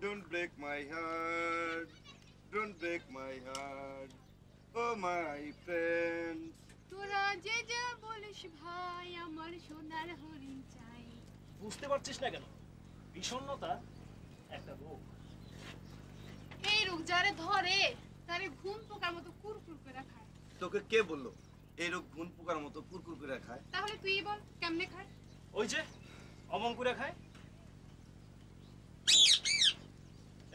Don't break my heart. Don't break my heart. Oh my friends. তোরা যে যা বলিস ভাই আমার সোনার হরিণ চাই। বুঝতে পারছিস না কেন? বিষণ্ণতা একটা রোগ। এই রোগ যারে ধরে তারে ঘুম পোকার মতো কুরকুর করে খায়। তোকে কে বললো এই রোগ ঘুম পোকার মতো কুরকুর করে খায়? তাহলে তুই বল কেমনে খায়? ওই যে অমন করে খায়।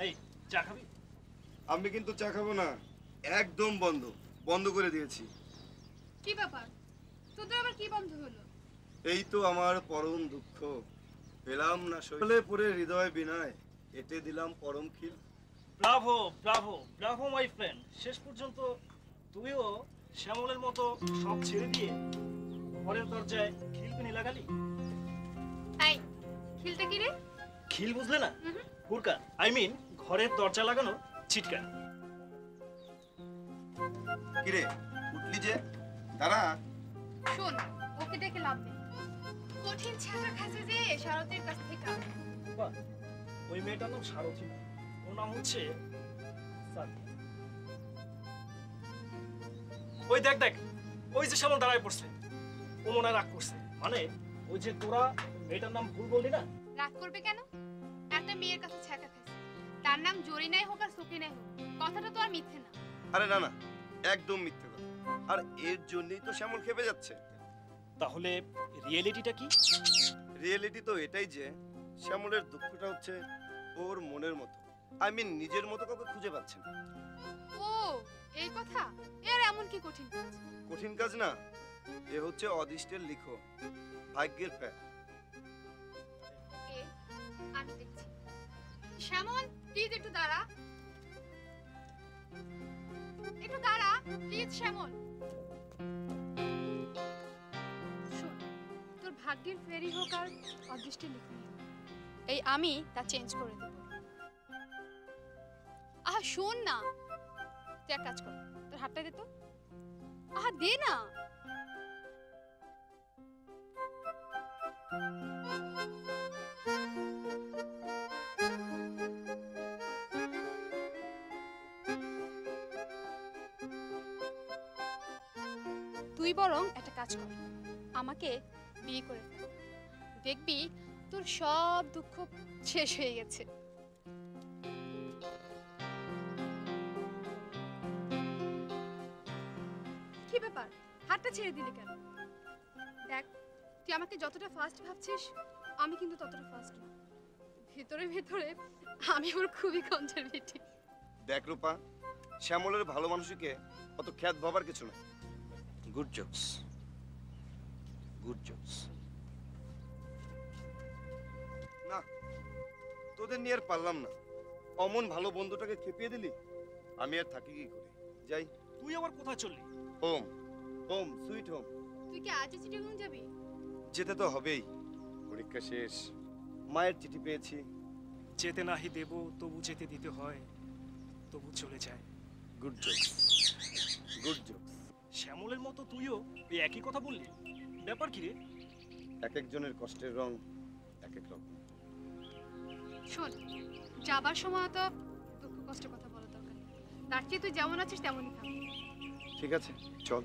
এই চা খাবি? আমি কিন্তু চা খাবো না, একদম বন্ধ, বন্ধ করে দিয়েছি। কি ব্যাপার, তোদের আবার কি বন্ধ হলো? এই তো আমার পরম দুঃখ, পেলাম না শৈলে পড়ে হৃদয় বিনায়, এতে দিলাম পরম খিল। Bravo Bravo Bravo my friend. শেষ পর্যন্ত তুইও শ্যামলের মতো সব ছেড়ে দিয়ে ঘরের দরজায় খিলবিনি লাগালি। এই খিলটা কি রে? খিল বুঝলে না? হুড়কা, আই মিন ঘরের দরজা লাগানো ছিটকা। কিরে উঠলি যে, দাঁড়া। শোন, ওকে ডেকে লাভ নেই। কঠিন ছাড়া খাচ্ছে যে শারতের কাছ থেকে। বাহ, ওই মেয়েটার নাম সারথী না, ওর নাম হচ্ছে সাথী। ওই দেখ দেখ, ওই যে শ্যামল দাঁড়ায় পড়ছে, ও মনে হয় রাগ করছে। মানে ওই যে তোরা মেয়েটার নাম ভুল বললি না? রাগ করবে কেন? একটা মেয়ের কাছে ছ্যাঁকা খাইছে, তার নাম জরিনাই হোক আর সকিনাই হোক, কথাটা তো আর মিথ্যে না। আরে না না, একদম মিথ্যে কথা। আর এর জন্যই তো শ্যামল খেপে যাচ্ছে। তাহলে রিয়েলিটিটা কি? রিয়েলিটি তো এটাই যে শ্যামলের দুঃখটা হচ্ছে ওর মনের মতো, আই মিন নিজের মতো কাউকে খুঁজে পাচ্ছে না। ও এই কথা, এর এমন কি কঠিন কাজ? কঠিন কাজ না, এ হচ্ছে অদৃষ্টের লিখো, ভাগ্যের ফ্যাট। ওকে, আমি দেখছি। শ্যামল প্লিজ একটু দাঁড়া, একটু দাঁড়া প্লিজ। শ্যামল শোন, তোর ভাগ্যের ফেরি হোক আর অদৃষ্টের লিখনি হোক, এই আমি তা চেঞ্জ করে দেব। আহা শোন না, তুই এক কাজ কর, তোর হাতটা দে তো। আহা দে না। তুই বরং একটা কাজ কর, আমাকে বিয়ে করে ফেল। দেখবি তোর সব দুঃখ শেষ হয়ে গেছে। কি ব্যাপার, হাতটা ছেড়ে দিলি কেন? দেখ, তুই আমাকে যতটা ফাস্ট ভাবছিস আমি কিন্তু ততটা ফাস্ট না। ভেতরে ভেতরে আমি ওর খুবই কনজারভেটিভ। দেখ রূপা, শ্যামলের ভালো মানুষকে অত খ্যাত ভাবার কিছু না। Good jokes, good jokes. না, তোদের নিয়ে আর পারলাম না। অমন ভালো বন্ধুটাকে খেপিয়ে দিলি, আমি আর থাকি কি করে? যাই। তুই আবার কোথায় চললি? Home, home sweet home. তুই কি আজই চিটাগং যাবি? যেতে তো হবেই, পরীক্ষা শেষ, মায়ের চিঠি পেয়েছি। যেতে নাহি দেব তবু যেতে দিতে হয়, তবু চলে যায়। Good jokes, good jokes. শ্যামলের মতো তুইও এই একই কথা বললি, ব্যাপার কি রে? এক একজনের কষ্টের রং এক এক রকম। শোন, যাবার সময় তো দুঃখ কষ্টের কথা বলা দরকার নেই, তার চেয়ে তুই যেমন আছিস তেমনই থাক। ঠিক আছে, চল।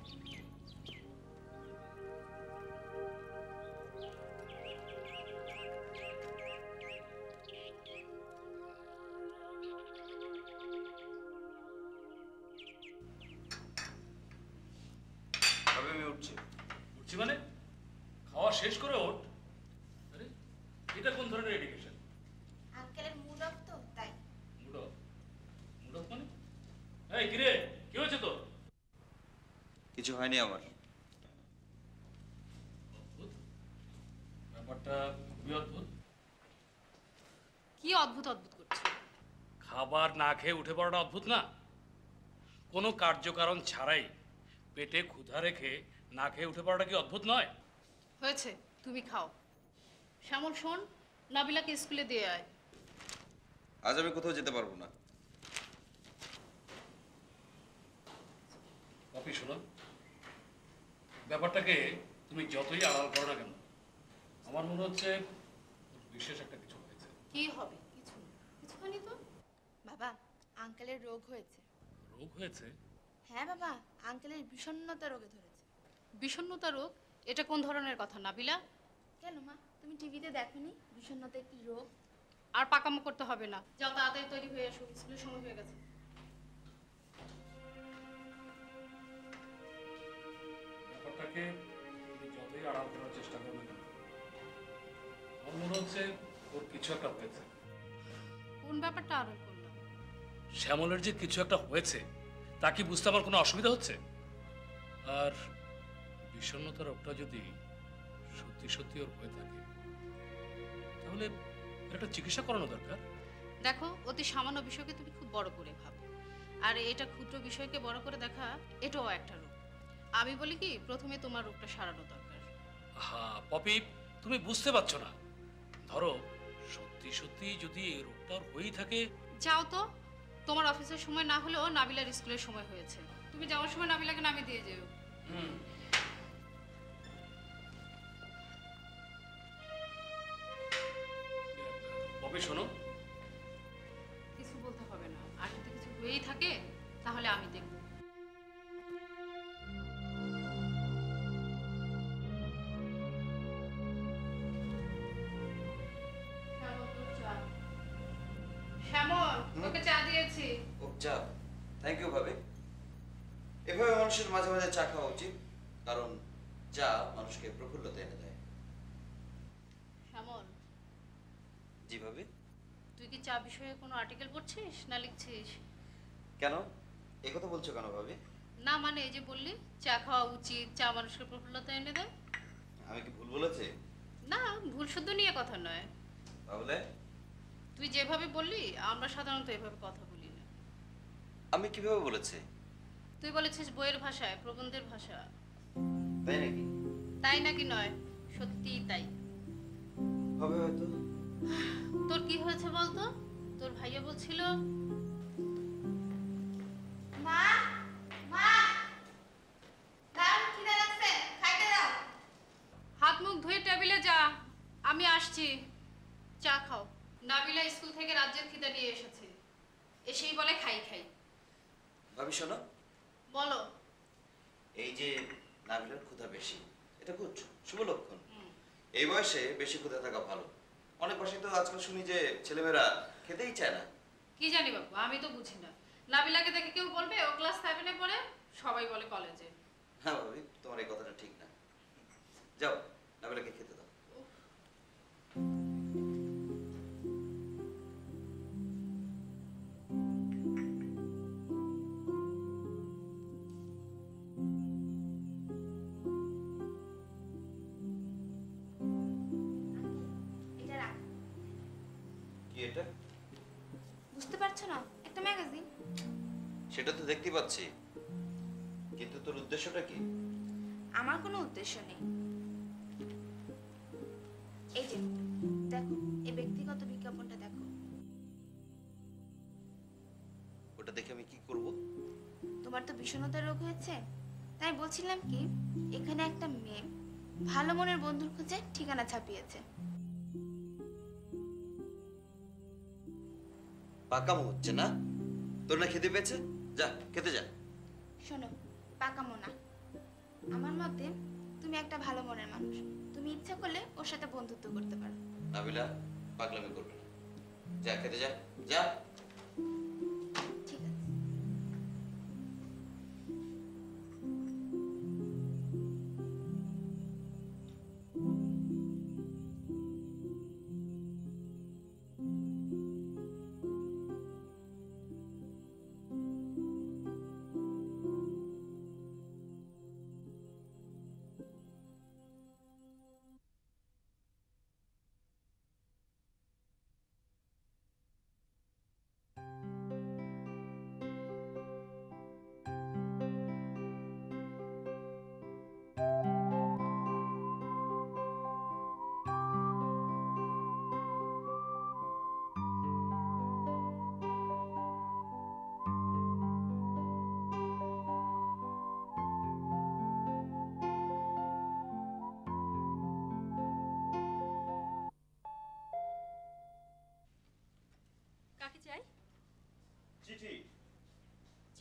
আমি উঠছি। উঠছি মানে? খাওয়া শেষ করে ওঠ। আরে এটা কোন ধরনের এডুকেশন? আঙ্কেলের মুড অফ তো তাই। Mood of? মুড অফ মানে? এই কিরে, কি হয়েছে তোর? কিছু হয়নি আমার। অদ্ভুত ব্যাপারটা, খুবই অদ্ভুত। কি অদ্ভুত অদ্ভুত করছিস? খাবার না খেয়ে উঠে পড়াটা অদ্ভুত না? কোনো কার্যকারণ ছাড়াই পেটে ক্ষুধা রেখে না খেয়ে উঠে পড়াটা কি অদ্ভুত নয়? হয়েছে, তুমি খাও। শ্যামল শোন, নাবিলাকে স্কুলে দিয়ে আয়। আজ আমি কোথাও যেতে পারবো না। কপি শোনো, ব্যাপারটাকে তুমি যতই আড়াল করো না কেন, আমার মনে হচ্ছে বিশেষ একটা কিছু হয়েছে। কি হবে? কিছু হয়নি তো। আঙ্কেলের রোগ হয়েছে। রোগ হয়েছে? হ্যাঁ বাবা, আঙ্কেলের বিষণ্ণতা রোগে ধরেছে। বিষণ্ণতা রোগ? এটা কোন ধরনের কথা নাবিলা? কেন মা, তুমি টিভিতে দেখোনি বিষণ্ণতা একটি রোগ? আর পাকামো করতে হবে না, যাও তাড়াতাড়ি তৈরি হয়ে আসো, স্কুলের সময় হয়ে গেছে। ব্যাপারটাকে তুমি যতই আড়াল করার চেষ্টা করবে না, আমার মনে হচ্ছে ওর কিছু একটা হয়েছে। কোন ব্যাপারটা আড়াল করলাম? শ্যামলের যে কিছু একটা হয়েছে তা কি বুঝতে আমার কোনো অসুবিধা হচ্ছে? আর বিষণ্ণতা রোগটা যদি সত্যি সত্যি ওর হয়ে থাকে তাহলে এর একটা চিকিৎসা করানো দরকার। দেখো, অতি সামান্য বিষয়কে তুমি খুব বড় করে ভাবো, আর এটা ক্ষুদ্র বিষয়কে বড় করে দেখা, এটাও একটা রোগ। আমি বলি কি, প্রথমে তোমার রোগটা সারানো দরকার। হ্যাঁ পপি, তুমি বুঝতে পারছো না। ধরো সত্যি সত্যি যদি এই রোগটা ওর হয়েই থাকে। যাও তো, তোমার অফিসের সময় না হলেও নাবিলার স্কুলের সময় হয়েছে, তুমি যাওয়ার সময় নাবিলাকে নামিয়ে দিয়ে যেও। পপি শোনো, কিছু বলতে হবে না, আর যদি কিছু হয়েই থাকে তাহলে আমি দেখব। শ্যামল, তোকে চা দিয়েছি। ও চা, থ্যাংক ইউ ভাবি। এভাবে মানুষের মাঝে মাঝে চা খাওয়া উচিত, কারণ চা মানুষকে প্রফুল্লতা এনে দেয়। শ্যামল, জি ভাবি। তুই কি চা বিষয়ে কোনো আর্টিকেল পড়ছিস না লিখছিস? কেন এই কথা বলছো কেন ভাবি? না মানে, এই যে বললি চা খাওয়া উচিত, চা মানুষকে প্রফুল্লতা এনে দেয়। আমি কি ভুল বলেছি? না, ভুল শুদ্ধ নিয়ে কথা নয়। তাহলে তুই যেভাবে বললি, আমরা সাধারণত এভাবে কথা বলি না। আমি কিভাবে বলেছি? তুই বলেছিস বইয়ের ভাষায়, প্রবন্ধের ভাষা। তাই নাকি? তাই নাকি নয়, সত্যিই তাই। হবে হয়তো। তোর কি হয়েছে বলতো? তোর ভাইয়া বলছিল। মা, মা, দাও, খিদে লাগছে, খাইতে দাও। হাত মুখ ধুয়ে টেবিলে যা, আমি আসছি। চা খাও। নাবিলা স্কুল থেকে রাজ্যের খিদে নিয়ে এসেছে, এসেই বলে খাই খাই। ভাবি শোনো, বলো। এই যে নাবিলার ক্ষুধা বেশি, এটা খুব শুভ লক্ষণ। এই বয়সে বেশি ক্ষুধা থাকা ভালো। অনেক বাসায় তো আজকাল শুনি যে ছেলেমেয়েরা খেতেই চায় না। কি জানি বাবু, আমি তো বুঝি না। নাবিলাকে দেখে কেউ বলবে ও ক্লাস 7-এ পড়ে, সবাই বলে কলেজে। হ্যাঁ ভাবি, তোমার এই কথাটা ঠিক না। যাও, নাবিলাকে খেতে দাও। এটা রাখ। কি এটা? বুঝতে পারছো না? একটা ম্যাগাজিন। সেটা তো দেখতে পাচ্ছি, কিন্তু তোর উদ্দেশ্যটা কি? আমার কোনো উদ্দেশ্য নেই। এই যে দেখো, এই ব্যক্তিগত বিজ্ঞাপনটা দেখো। ওটা দেখে আমি কি করব? তোমার তো বিষণ্ণতার রোগ হয়েছে, তাই বলছিলাম কি, এখানে একটা মেয়ে ভালো মনের বন্ধুর খোঁজে ঠিকানা ছাপিয়েছে। পাকামো হচ্ছে না? তোর না খেতে পেয়েছে? যা খেতে যা। শোনো, পাকামো না, আমার মতে তুমি একটা ভালো মনের মানুষ, তুমি ইচ্ছা করলে ওর সাথে বন্ধুত্ব করতে পারো। নাবিলা, পাগলামি করবে না। যা খেতে যা, যা। ঠিক আছে।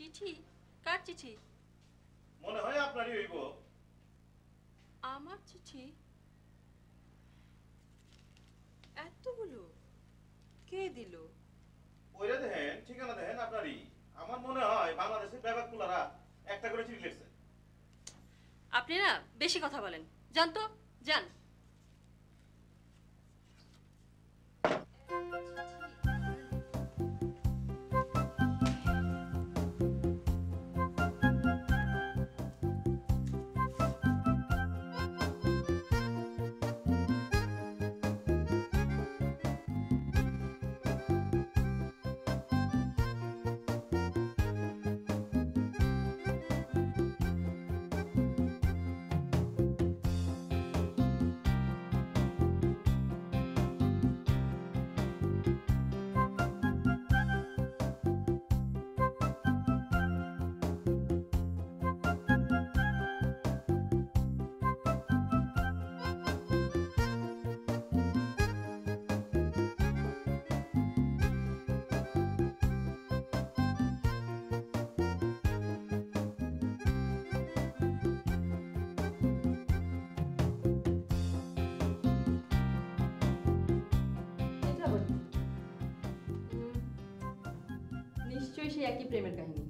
চিঠি? কার চিঠি? মনে হয় আপনারই হইব। আমার চিঠি? এতগুলো কে দিল? ওইটা দেখেন, ঠিকানা দেখেন আপনারই। আমার মনে হয় বাংলাদেশের ব্যাপারগুলারা একটা করে চিঠি লিখছে। আপনি না বেশি কথা বলেন, যান তো, যান। নিশ্চয়ই সেই একই প্রেমের কাহিনী।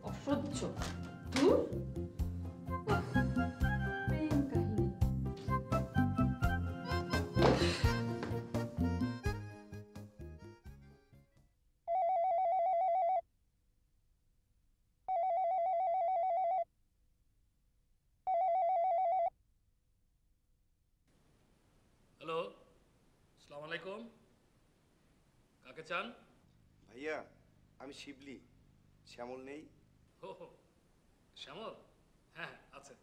অসহ্য। ধুর। প্রেম কাহিনী। হ্যালো, আসসালামু আলাইকুম। কাকে চান? ভাইয়া আমি শিবলি, শ্যামল নেই? হো হো, শ্যামল? হ্যাঁ হ্যাঁ আছে,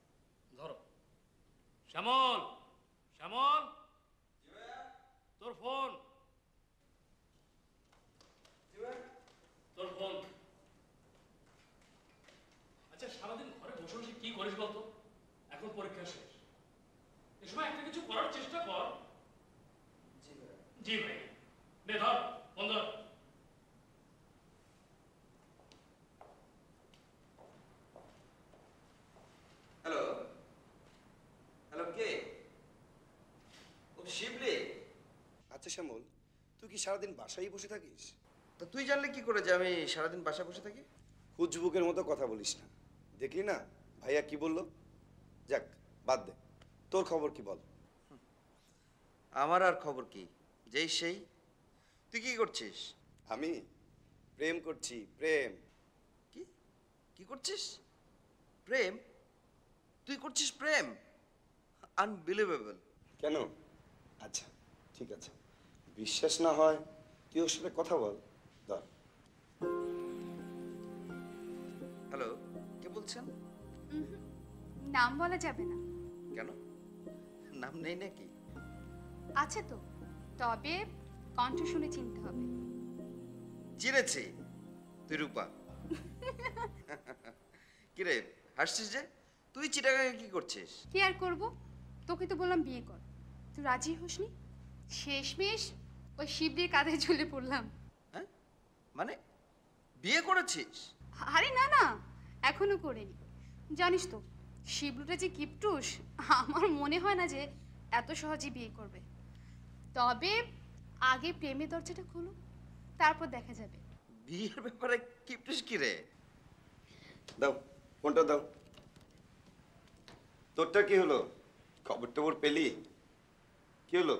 ধরো। শ্যামল, শ্যামল, তোর ফোন, তোর ফোন। আচ্ছা, সারাদিন ঘরে বসে বসে কি করিস বলতো? এখন পরীক্ষা শেষ, এ সময় একটা কিছু করার চেষ্টা কর। জি ভাই, নে ধর, ফোন ধর। হ্যালো, হ্যালো, কে? ও শিবলি। আচ্ছা শ্যামল, তুই কি সারাদিন বাসায় বসে থাকিস? তা তুই জানলে কি করে যে আমি সারাদিন বাসায় বসে থাকি? হুজবুকের মতো কথা বলিস না। দেখলি না ভাইয়া কি বললো? যাক, বাদ দে। তোর খবর কি বল? আমার আর খবর কি, যেই সেই। তুই কি করছিস? আমি প্রেম করছি, প্রেম। কি কি করছিস? প্রেম? তুই করছিস প্রেম? আনবিলিভেবল। কেন? আচ্ছা ঠিক আছে, বিশ্বাস না হয় তুই ওর সাথে কথা বল। ধর। হ্যালো, কে বলছেন? নাম বলা যাবে না। কেন, নাম নেই নাকি? আছে তো, তবে কণ্ঠ শুনে চিনতে হবে। চিনেছি, তুই রূপা। কিরে হাসছিস যে? তুই চিটাগাঙে কি করছিস? কি আর করবো, তোকে তো বললাম বিয়ে কর, তুই রাজি হসনি। শেষমেশ ওই শিবলির কাঁধে ঝুলে পড়লাম। হ্যাঁ, মানে বিয়ে করেছিস? আরে না না, এখনো করিনি। জানিস তো শিবলুটা যে কিপটুস, আমার মনে হয় না যে এত সহজে বিয়ে করবে। তবে আগে প্রেমের দরজাটা খোলো, তারপর দেখা যাবে। বিয়ের ব্যাপারে কিপটিস কি রে? দাও ফোনটা দাও। তোরটা কি হলো? খবর টবর পেলি? কি হলো?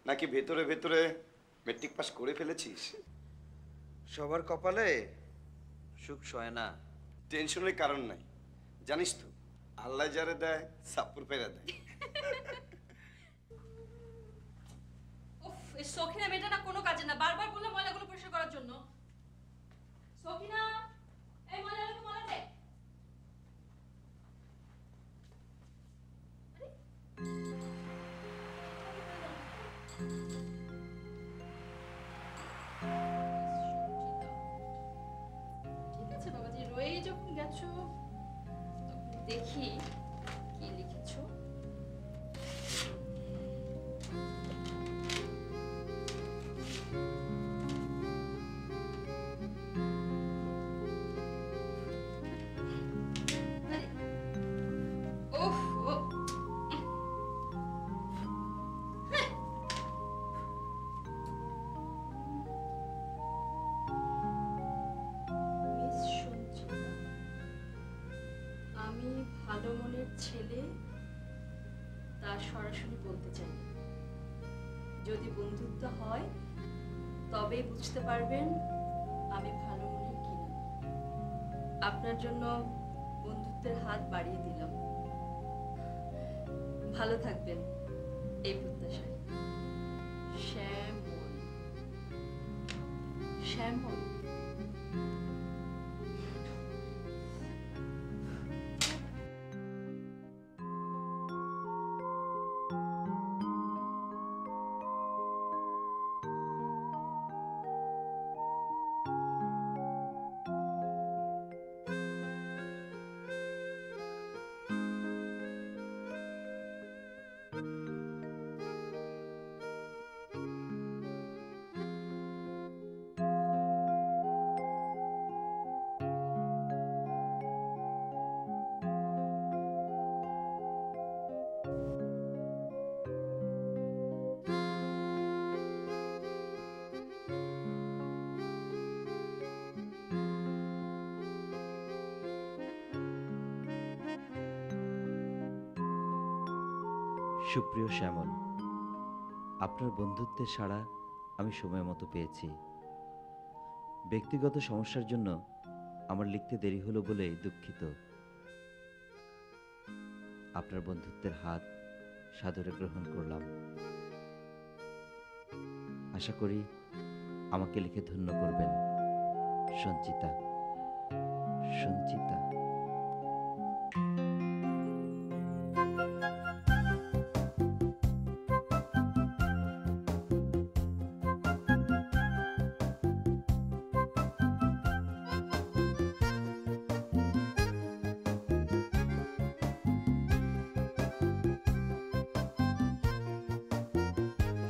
নাকি ভেতরে ভেতরে মেট্রিক পাস করে ফেলেছিস? সবার কপালে সুখ সয় না। টেনশনের কারণ নাই, জানিস তো আল্লাহ যারে দেয় সাপুর পেরা দেয়। উফ, এই সখিনা মেয়েটা না কোনো কাজে না, বারবার বললে ময়লাগুলো পরিষ্কার করার জন্য। সখিনা, এই ময়লাগুলো ময়লা দে। ঠিক আছে বাবাজি, রয়েই যখন গেছো তখন দেখি কি লিখেছো। ছেলে তা সরাসরি বলতে চাই না। যদি বন্ধুত্ব হয় তবেই বুঝতে পারবেন আমি ভালো মনের কিনা। আপনার জন্য বন্ধুত্বের হাত বাড়িয়ে দিলাম। ভালো থাকবেন এই প্রত্যাশায়। শ্যামল। শ্যামল। সুপ্রিয় শ্যামল, আপনার বন্ধুত্বের সাড়া আমি সময় মতো পেয়েছি। ব্যক্তিগত সমস্যার জন্য আমার লিখতে দেরি হলো বলে দুঃখিত। আপনার বন্ধুত্বের হাত সাদরে গ্রহণ করলাম। আশা করি আমাকে লিখে ধন্য করবেন। সঞ্চিতা। সঞ্চিতা।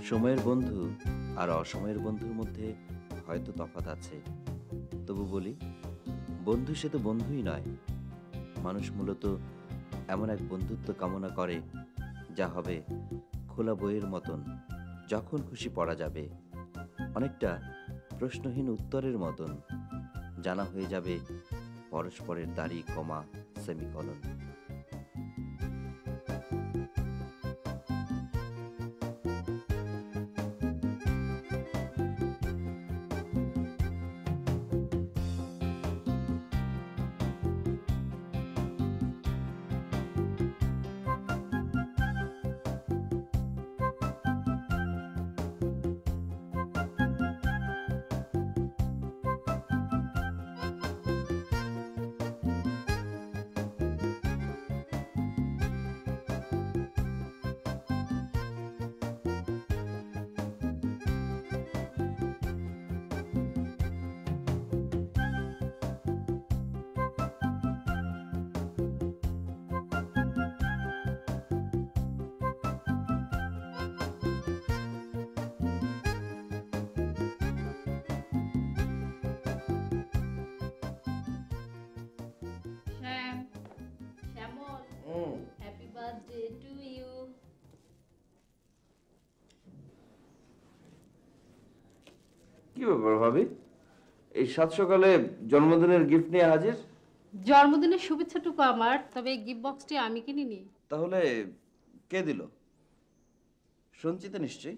সময়ের বন্ধু আর অসময়ের বন্ধুর মধ্যে হয়তো তফাৎ আছে, তবু বলি বন্ধু সে তো বন্ধুই নয়। মানুষ মূলত এমন এক বন্ধুত্ব কামনা করে যা হবে খোলা বইয়ের মতন, যখন খুশি পড়া যাবে। অনেকটা প্রশ্নহীন উত্তরের মতন, জানা হয়ে যাবে পরস্পরের দাড়ি, কমা, semicolon. Happy birthday to you. কি ব্যাপার ভাবি, এই সাত সকালে জন্মদিনের গিফট নিয়ে হাজির? জন্মদিনের শুভেচ্ছাটুকু আমার, তবে এই গিফট বক্সটি আমি কিনিনি। তাহলে কে দিল? সঞ্চিতা নিশ্চয়ই।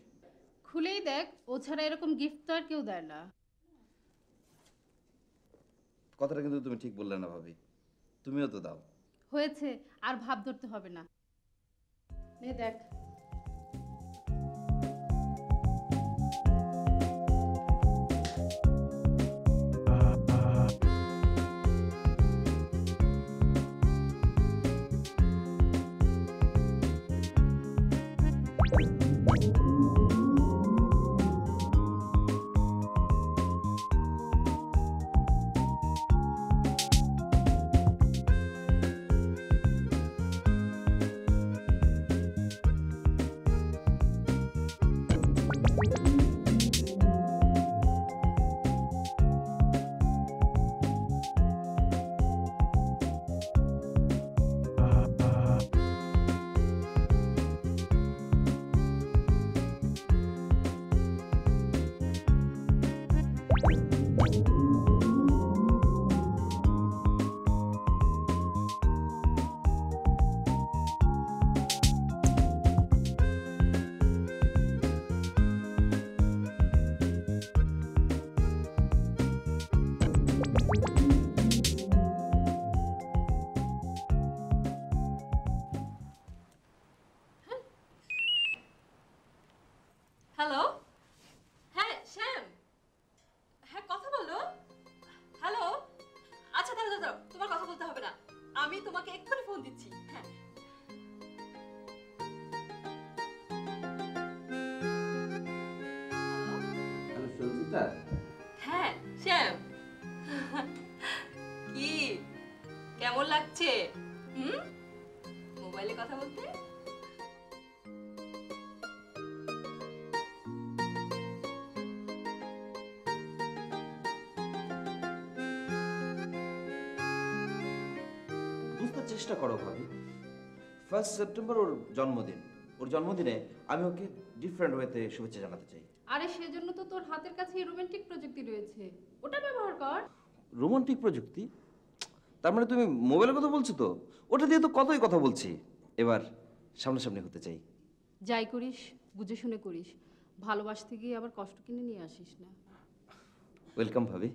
খুলেই দেখ, ও ছাড়া এরকম গিফট তো আর কেউ দেয় না। কথাটা কিন্তু তুমি ঠিক বললে না ভাবি, তুমিও তো দাও। হয়েছে, আর ভাব ধরতে হবে না। নে দেখ। হ্যালো, হ্যাঁ শ্যাম, হ্যাঁ কথা বলো। হ্যালো, আচ্ছা দাঁড়াও দাঁড়াও, তোমার কথা বলতে হবে না, আমি তোমাকে এক্ষুনি ফোন দিচ্ছি। হ্যাঁ হ্যালো সঞ্চিতা, হ্যাঁ শ্যাম, কি কেমন লাগছে মোবাইলে কথা বলতে? বুঝতে চেষ্টা করো ভাবি। 1 সেপ্টেম্বর ওর জন্মদিন। ওর জন্মদিনে আমি ওকে ডিফারেন্ট ওয়েতে শুভেচ্ছা জানাতে চাই। আরে সেজন্য তো তোর হাতের কাছে রোমান্টিক প্রযুক্তি রয়েছে, ওটা ব্যবহার কর। রোমান্টিক প্রযুক্তি? তার মানে তুমি মোবাইলের কথা বলছো? তো ওটা দিয়ে তো কতই কথা বলছি। এবার সামনাসামনি হতে চাই। যাই করিস বুঝে শুনে করিস, ভালোবাসতে গিয়ে আবার কষ্ট কিনে নিয়ে আসিস না। ওয়েলকাম ভাবি।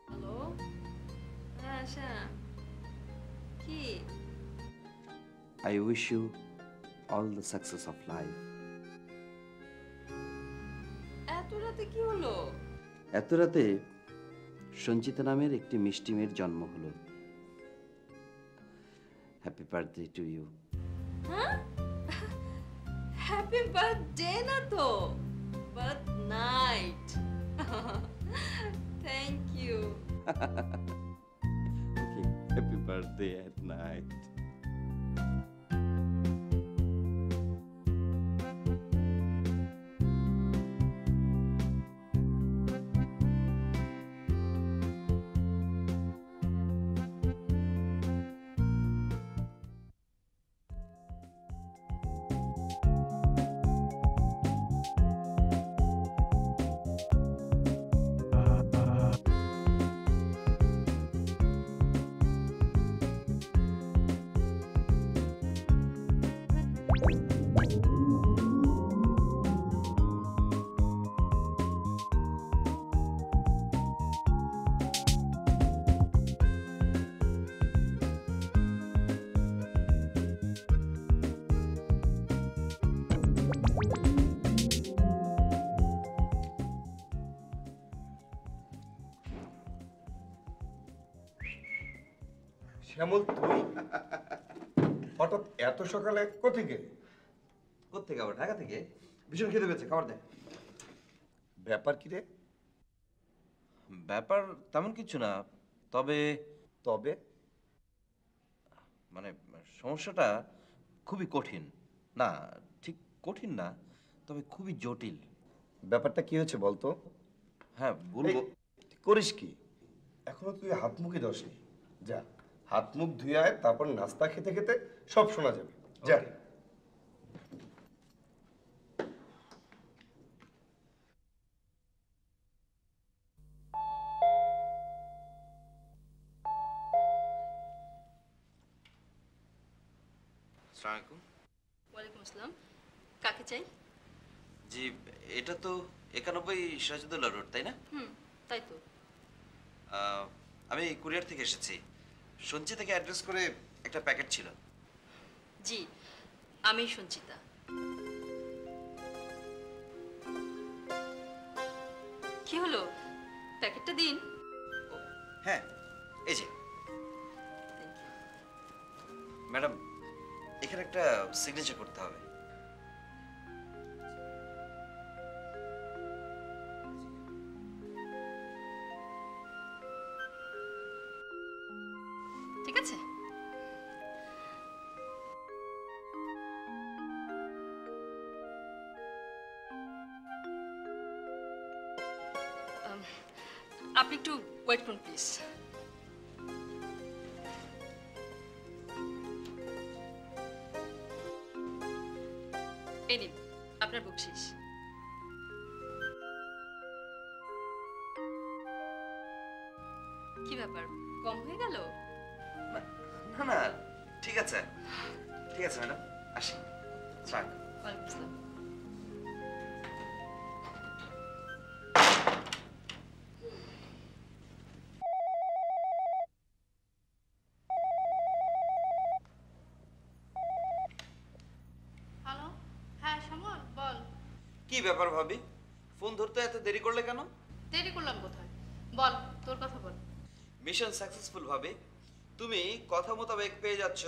হ্যালো, হ্যাঁ শ্যাম, কি I wish you all the success of life. এত রাতে কি হলো? এত রাতে সঞ্চিতা নামের একটি মিষ্টি মেয়ের জন্ম হলো। Happy birthday to you. হ্যাঁ, হ্যাপি বার্থডে না তো, birth night. Thank you. Okay, happy birthday at night. Shyamal, তুই হঠাৎ এত সকালে কোথেকে? কোত্থেকে আবার? ঢাকা থেকে। ভীষণ খেতে পেয়েছে, খাবার দে। ব্যাপার কি রে? ব্যাপার তেমন কিছু না, তবে তবে মানে সমস্যাটা খুবই কঠিন। না, ঠিক কঠিন না, তবে খুবই জটিল। ব্যাপারটা কি হয়েছে বলতো? হ্যাঁ বলবো। এই, করিস কি? এখনো তুই হাত মুখে ধসনি। যা, হাত মুখ ধুয়ে আয়, তারপর নাস্তা খেতে খেতে সব শোনা যাবে। যা। আসসালামু আলাইকুম। ওয়ালাইকুম আসসালাম, কাকে চাই? জি, এটা তো 91 সিরাজউদ্দৌলা রোড, তাই না? তাই তো। আমি কুরিয়ার থেকে এসেছি। সঞ্চি থেকে অ্যাড্রেস করে একটা প্যাকেট ছিল। জি, আমি সঞ্চিতা। কি হলো, প্যাকেটটা দিন। হ্যাঁ, এই যে ম্যাডাম, এখানে একটা সিগনেচার করতে হবে। ঠিক আছে। আপনি একটু ওয়েট করুন প্লিজ। এই নিন আপনার বকশিস। কি ব্যাপার, কম হয়ে গেল? না না, ঠিক আছে, ঠিক আছে ম্যাডাম, আসি। থাক। ওয়ালাইকুম আসসালাম। হ্যালো, হ্যাঁ শ্যামল বল। কি ব্যাপার ভাবি, ফোন ধরতে এত দেরি করলে কেন? দেরি করলাম কোথায়? বল, তোর কথা বল। মিশন সাকসেসফুল ভাবে তুমি কথা মোতাবেক পেয়ে যাচ্ছ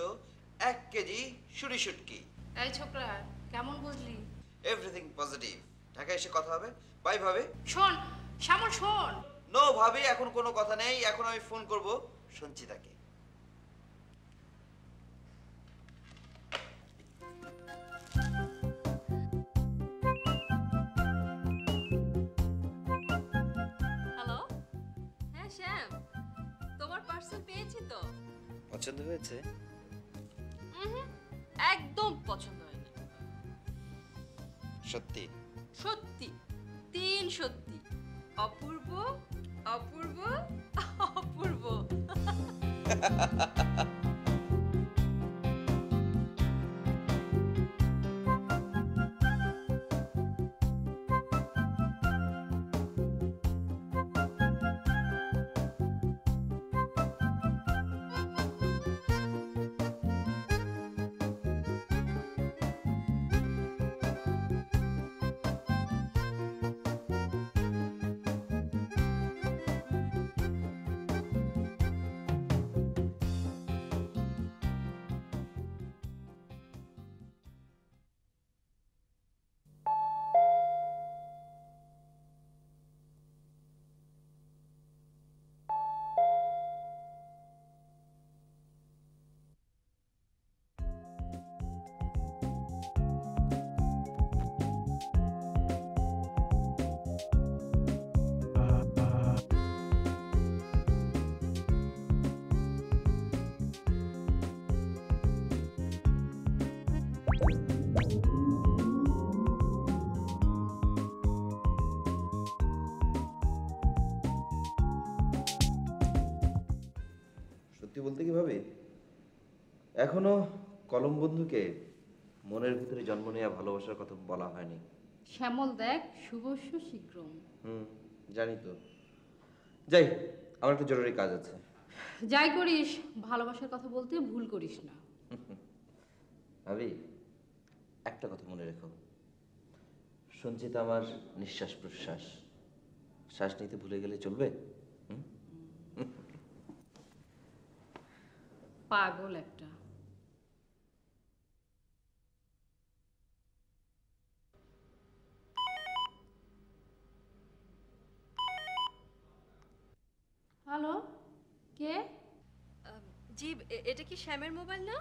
1 কেজি শুরি শুটকি। এই ছোকরা, কেমন বুঝলি? Everything positive. ঢাকায় এসে কথা হবে। বাই ভাবে। শোন শ্যামল, শোন। নো ভাবি, এখন কোনো কথা নেই। এখন আমি ফোন করব সঞ্চিতাকে। হ্যালো, হ্যাঁ শ্যাম, তোমার পার্সেল পেয়েছি তো। পছন্দ হয়েছে? একদম পছন্দ হয়নি। সত্যি? সত্যি, 3 সত্যি। অপূর্ব, অপূর্ব, অপূর্ব। সত্যি বলতে কি ভাবে, এখনো কলম বন্ধুকে মনের ভিতরে জন্ম নেওয়া ভালোবাসার কথা বলা হয়নি। শ্যামল দেখ, শুভস্য শীঘ্রম। জানি তো। যাই, আমার একটা জরুরি কাজ আছে। যাই করিস, ভালোবাসার কথা বলতে ভুল করিস না। ভাবি, একটা কথা মনে রেখো, সঞ্চিতা আমার নিঃশ্বাস প্রশ্বাস। শ্বাস নিতে ভুলে গেলে চলবে? পাগল একটা। হ্যালো, কে? জি, এটা কি শ্যামের মোবাইল না?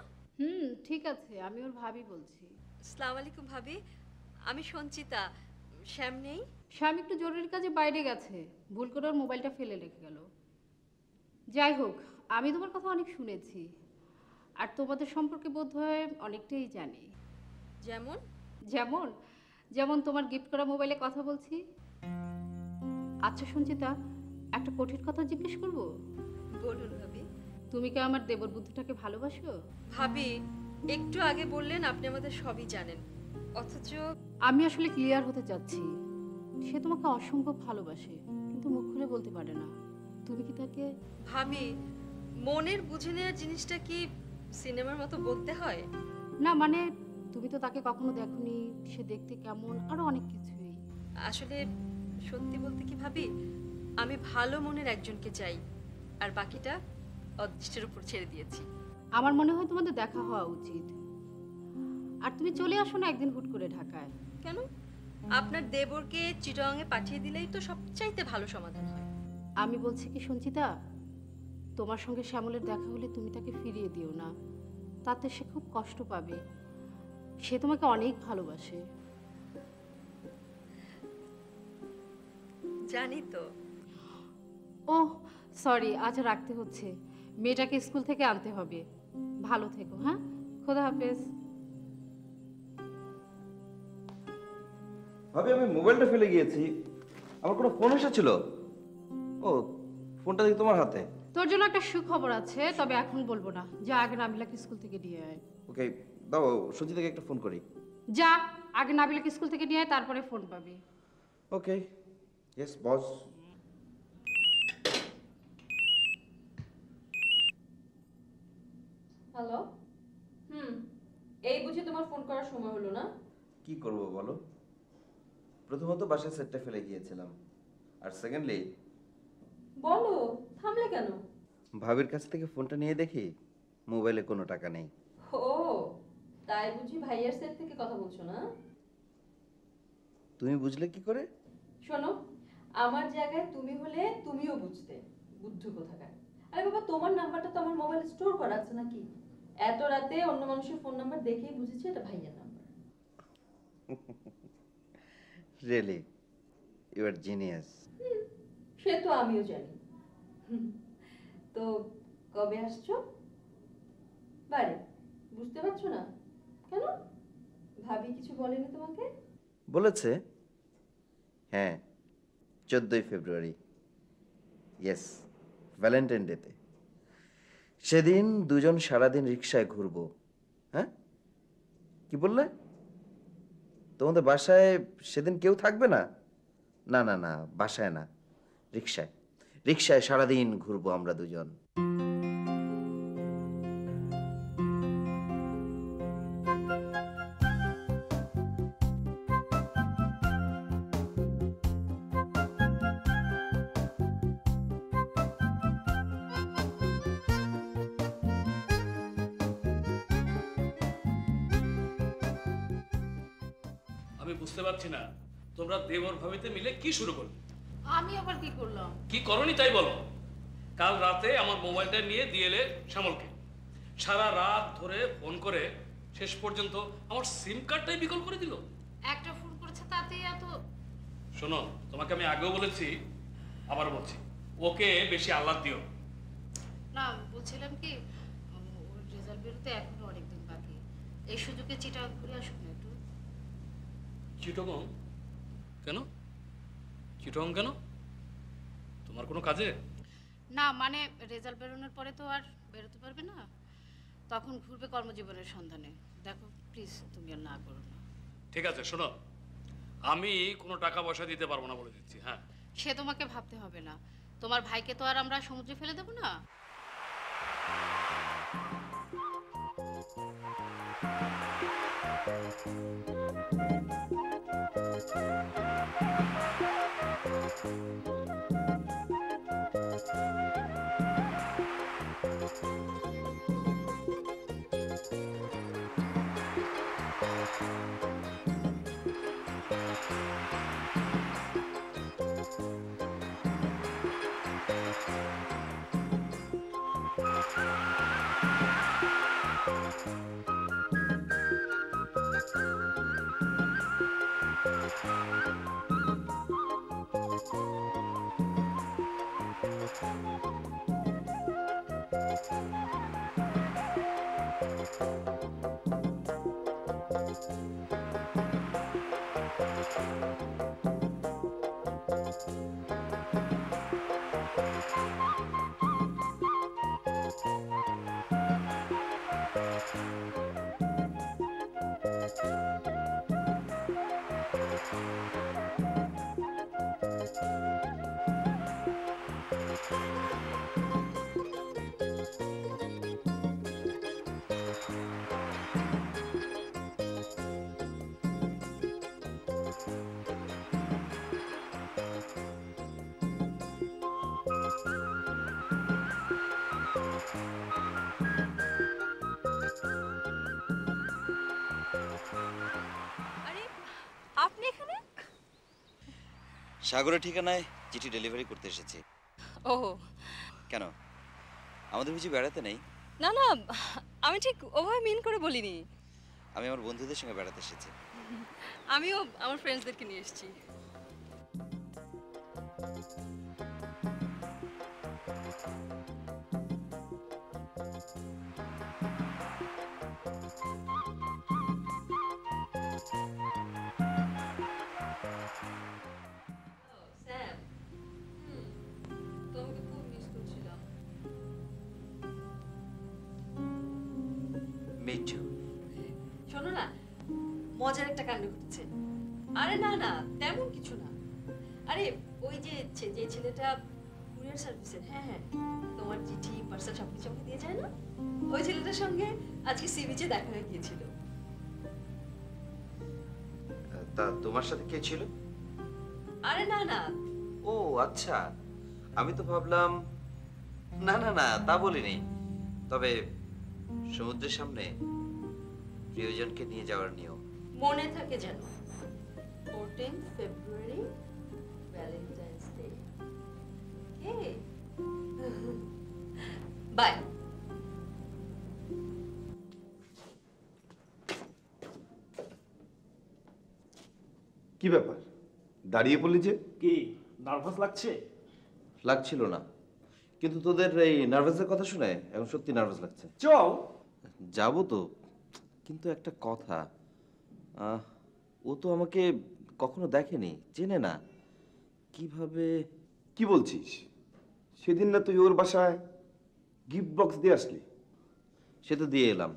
ঠিক আছে, আমি ওর ভাবি বলছি। আসসালামু আলাইকুম ভাবি, আমি সঞ্চিতা। শ্যাম নেই? শ্যাম একটু জরুরি কাজে বাইরে গেছে, ভুল করে ওর মোবাইলটা ফেলে রেখে গেল। যাই হোক, আমি তোমার কথা অনেক শুনেছি, আর তোমাদের সম্পর্কে বোধহয় অনেকটাই জানি। যেমন? যেমন যেমন তোমার গিফট করা মোবাইলে কথা বলছি। আচ্ছা সঞ্চিতা, একটা কঠিন কথা জিজ্ঞেস করব? বলুন ভাবি। তুমি কি আমার দেবর বুদ্ধিটাকে ভালোবাসো? ভাবি, একটু আগে বললেন আপনি আমাদের সবই জানেন, অথচ আমি আসলে ক্লিয়ার হতে চাচ্ছি। সে তোমাকে অসম্ভব ভালোবাসে, কিন্তু মুখ খুলে বলতে পারে না। তুমি কি তাকে? ভাবি, মনের বুঝে নেওয়ার জিনিসটা কি সিনেমার মতো বলতে হয়? না মানে তুমি তো তাকে কখনো দেখোনি, সে দেখতে কেমন, আরো অনেক কিছুই। আসলে সত্যি বলতে কি ভাবি, আমি ভালো মনের একজনকে চাই, আর বাকিটা অদৃষ্টের উপর ছেড়ে দিয়েছি। আমার মনে হয় তোমাদের দেখা হওয়া উচিত। আর তুমি চলে আসো না একদিন হুট করে ঢাকায়। কেন? আপনার দেবরকে চিটাগাংয়ে পাঠিয়ে দিলেই তো সবচাইতে ভালো সমাধান হয়। আমি বলছি কি সঞ্চিতা, তোমার সঙ্গে শ্যামলের দেখা হলে তুমি তাকে ফিরিয়ে দিও না, তাতে সে খুব কষ্ট পাবে। সে তোমাকে অনেক ভালোবাসে। জানি তো। ও সরি, আজ রাখতে হচ্ছে, মেয়েটাকে স্কুল থেকে আনতে হবে। ভালো থেকো, হ্যাঁ? খোদা হাফেজ। ভাবি আমি মোবাইলটা ফেলে গিয়েছি, আমার কোনো ফোন এসেছিল। ও, ফোনটা দেখি তোমার হাতে। তোর জন্য একটা সুখবর আছে, তবে এখন বলবো না। যা আগে নাবিলাকে স্কুল থেকে নিয়ে আয়। ওকে, দাও সঞ্চিতাকে একটা ফোন করি। যা আগে নাবিলাকে স্কুল থেকে নিয়ে আয়, তারপরে ফোন পাবি। ওকে, ইয়েস বস। হ্যালো। এই বুঝি তোমার ফোন করার সময় হলো না? কি করব বলো, প্রথমত বাসায় সেটটা ফেলে গিয়েছিলাম, আর সেকেন্ডলি বলো, থামলে কেন? ভাবির কাছ থেকে ফোনটা নিয়ে দেখি মোবাইলে কোনো টাকা নেই। ও, তাই বুঝি ভাইয়ার সেট থেকে কথা বলছো না? তুমি বুঝলে কি করে? শোনো, আমার জায়গায় তুমি হলে তুমিও বুঝতে, বুদ্ধু কোথাকার। আরে বাবা, তোমার নাম্বারটা তো আমার মোবাইলে স্টোর করা আছে নাকি? এত রাতে অন্য মানুষের ফোন নাম্বার দেখেই বুঝেছি এটা ভাইয়ার number. Really you are genius. সে তো আমিও জানি। তো কবে আসছো বাড়ি? বুঝতে পারছো না কেন? ভাবি কিছু বলেনি তোমাকে? বলেছে, হ্যাঁ 14ই ফেব্রুয়ারি, ইয়েস ভ্যালেন্টাইন ডেতে। সেদিন দুজন সারাদিন রিক্সায় ঘুরবো। হ্যাঁ, কি বললে? তোমাদের বাসায় সেদিন কেউ থাকবে না? না না না, বাসায় না, রিক্সায়। রিক্সায় সারাদিন ঘুরবো আমরা দুজন। আমি বুঝতে পারছি না তোমরা দেবর ভাবিতে মিলে কি শুরু করলে। আমি আবার কি করলাম? কি করনি তাই বলো। কাল রাতে আমার মোবাইলটা নিয়ে দিয়ে এলে শ্যামলকে, সারা রাত ধরে ফোন করে শেষ পর্যন্ত আমার সিম কার্ডটাই বিকল করে দিল। একটা ফোন করেছে তাতেই এত? শোনো, তোমাকে আমি আগেও বলেছি, আবার বলছি, ওকে বেশি আহ্লাদ দিও না। বলছিলাম কি, ওর রেজাল্ট বেরোতে এখনো অনেকদিন বাকি। এই সুযোগে চিটাগাং ঘুরে আসুক না একটু। চিটগং কেন? চিটগং কেন? তোমার কোনো কাজে? না মানে রেজাল্ট বেরোনোর পরে তো আর বেরোতে পারবে না, তখন ঘুরবে কর্মজীবনের সন্ধানে। দেখো প্লিজ, তুমি আর না করো না। ঠিক আছে, শোনো, আমি কোনো টাকা পয়সা দিতে পারবো না বলে দিচ্ছি। হ্যাঁ, সে তোমাকে ভাবতে হবে না, তোমার ভাইকে তো আর আমরা সমুদ্রে ফেলে দেবো না। সাগরের ঠিকানায় চিঠি ডেলিভারি করতে এসেছি। ও কেন, আমাদের বুঝি বেড়াতে নেই? না না, আমি ঠিক ওভাবে মিন করে বলিনি। আমি আমার বন্ধুদের সঙ্গে বেড়াতে এসেছি। আমিও আমার ফ্রেন্ডসদেরকে নিয়ে এসেছি। তোমাকে খুব মিস করছিলাম। মিঠু, শোনো না, মজার একটা কাণ্ড ঘটেছে। আরে না না, তেমন কিছু না। আরে ওই যে যে ছেলেটা কুরিয়ার সার্ভিসের, হ্যাঁ হ্যাঁ, তোমার চিঠি পার্সেল সবকিছু আমাকে দিয়ে যায় না, ওই ছেলেটার সঙ্গে আজকে সি বিচে দেখা হয়ে গিয়েছিল। তা তোমার সাথে কে ছিল? আরে না না, ও আচ্ছা, আমি তো ভাবলাম। না না না, তা বলিনি। তবে সমুদ্রের সামনে প্রিয়জনকে নিয়ে যাওয়ার নিয়ম। মনে থাকে যেন 14 ফেব্রুয়ারি, ভ্যালেন্টাইন্স ডে। Okay, bye. কি ব্যাপার, দাঁড়িয়ে পড়লি যে? কি নার্ভাস লাগছে? লাগছিল না, কিন্তু তোদের এই নার্ভাসের কথা শুনে এখন সত্যি নার্ভাস লাগছে। চল। যাবো তো, কিন্তু একটা কথা, ও তো আমাকে কখনো দেখেনি, চেনে না, কিভাবে? কি বলছিস? সেদিন না তুই ওর বাসায় গিফট বক্স দিয়ে আসলি? সে তো দিয়ে এলাম,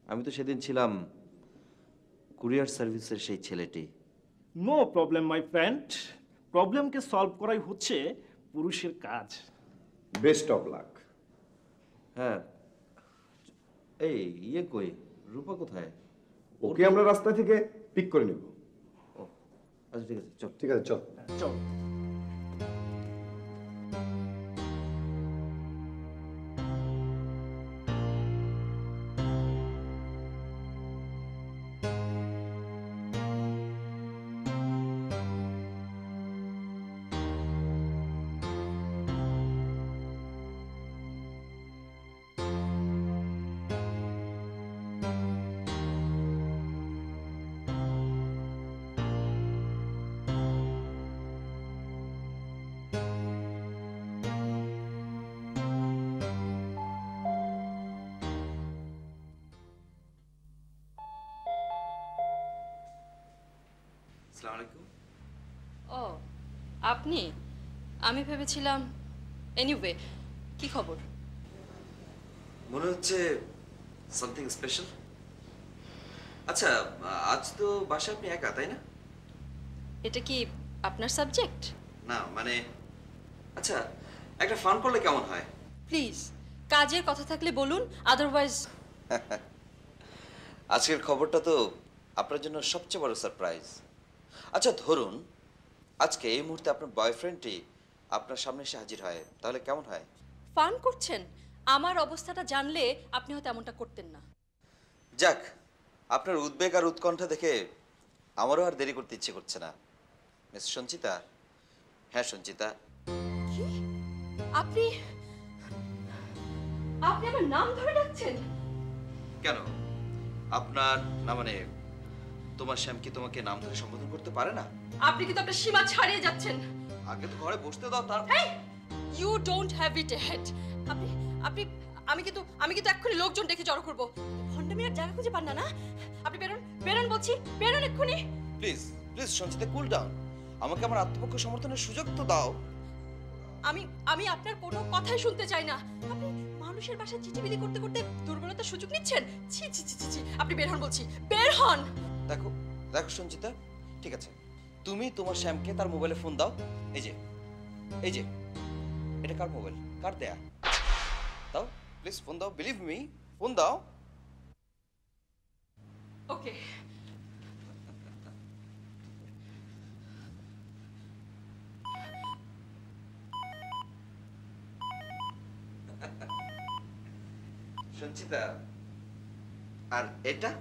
আমি তো সেদিন ছিলাম কুরিয়ার সার্ভিসের সেই ছেলেটি। নো প্রবলেম মাই ফ্রেন্ড, প্রবলেমকে সলভ করাই হচ্ছে পুরুষের কাজ। Best of luck. হ্যাঁ, এই ইয়ে কই, রূপা কোথায়? ওকে আমরা রাস্তা থেকে পিক করে নেব। ও আচ্ছা, ঠিক আছে, চল। ঠিক আছে, চল। চল। আসসালামু আলাইকুম। ও আপনি, আমি ভেবেছিলাম। এনিওয়ে, কি খবর? মনে হচ্ছে সামথিং স্পেশাল। আচ্ছা, আজ তো বাসায় আপনি একা, তাই না? এটা কি আপনার সাবজেক্ট? না মানে, আচ্ছা, একটা ফান করলে কেমন হয়? প্লিজ, কাজের কথা থাকলে বলুন, আদারওয়াইজ। আজকের খবরটা তো আপনার জন্য সবচেয়ে বড় সারপ্রাইজ। আচ্ছা ধরুন, আজকে এই মুহূর্তে আপনার বয়ফ্রেন্ডটি আপনার সামনে এসে হাজির হয়, তাহলে কেমন হয়? ফান করছেন? আমার অবস্থাটা জানলে আপনি হয়তো এমনটা করতেন না। যাক, আপনার উদ্বেগ আর উৎকণ্ঠা দেখে আমারও আর দেরি করতে ইচ্ছে করছে না। মিস সঞ্চিতা। হ্যাঁ সঞ্চিতা। কি? আপনি আপনি আমার নাম ধরে ডাকছেন? কেন, আপনার না মানে তোমার শ্যাম কি তোমাকে নাম ধরে সম্বোধন করতে পারে না? আপনি কিন্তু আপনার সীমা ছাড়িয়ে যাচ্ছেন। আগে তো ঘরে বসতে দাও, তার you don't have it head. আপনি আপনি আমি কিন্তু এক্ষুনি লোকজন ডেকে জড়ো করবো। ভন্ডামি আর জায়গা খুঁজে পান না না? আপনি বেরোন, বেরোন বলছি, বেরোন এক্ষুনি। Please please Sanchita, cool down. আমাকে আমার আত্মপক্ষ সমর্থনের সুযোগ তো দাও। আমি আপনার কোনো কথাই শুনতে চাই না। আপনি মানুষের বাসায় চিঠিবিলি করতে করতে দুর্বলতার সুযোগ নিচ্ছেন। ছি ছি ছি ছি ছি, আপনি বের হন বলছি, বের হন। দেখো দেখো সঞ্চিতা, ঠিক আছে, তুমি তোমার শ্যামকে তার মোবাইলে ফোন দাও। এই যে এই যে, এটা কার মোবাইল, কার দেয়া? দাও প্লিজ, ফোন দাও, বিলিভ মি, ফোন দাও। ওকে। সঞ্চিতা, আর এটা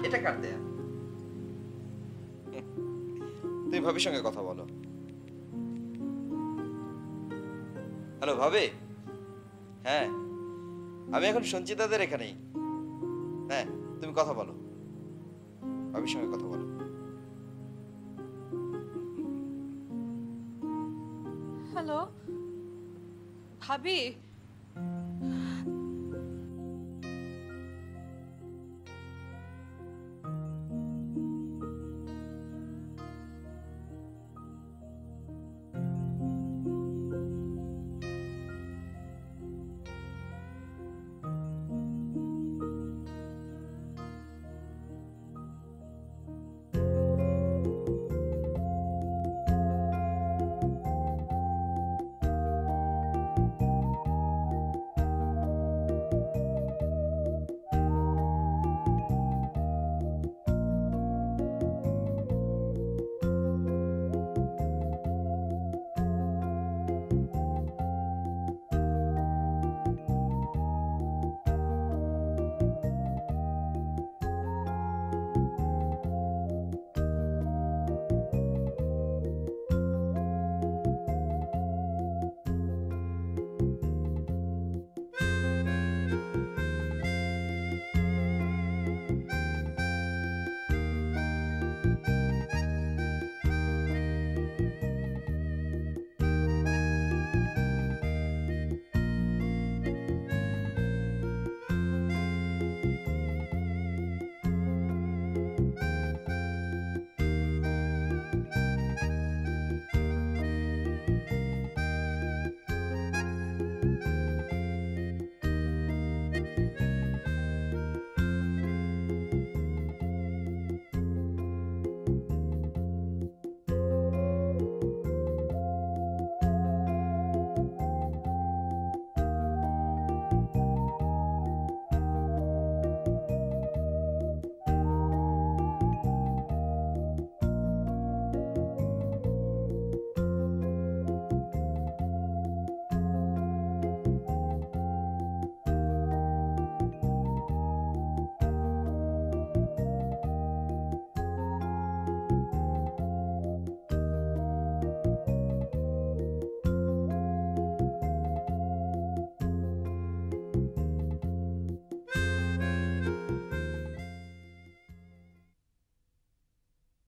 এটা কার দেয়া? তুমি ভাবির সঙ্গে কথা বলো। হ্যালো ভাবি, হ্যাঁ আমি এখন সঞ্চিতাদের এখানেই। হ্যাঁ তুমি কথা বলো, ভাবির সঙ্গে কথা বলো। হ্যালো ভাবি,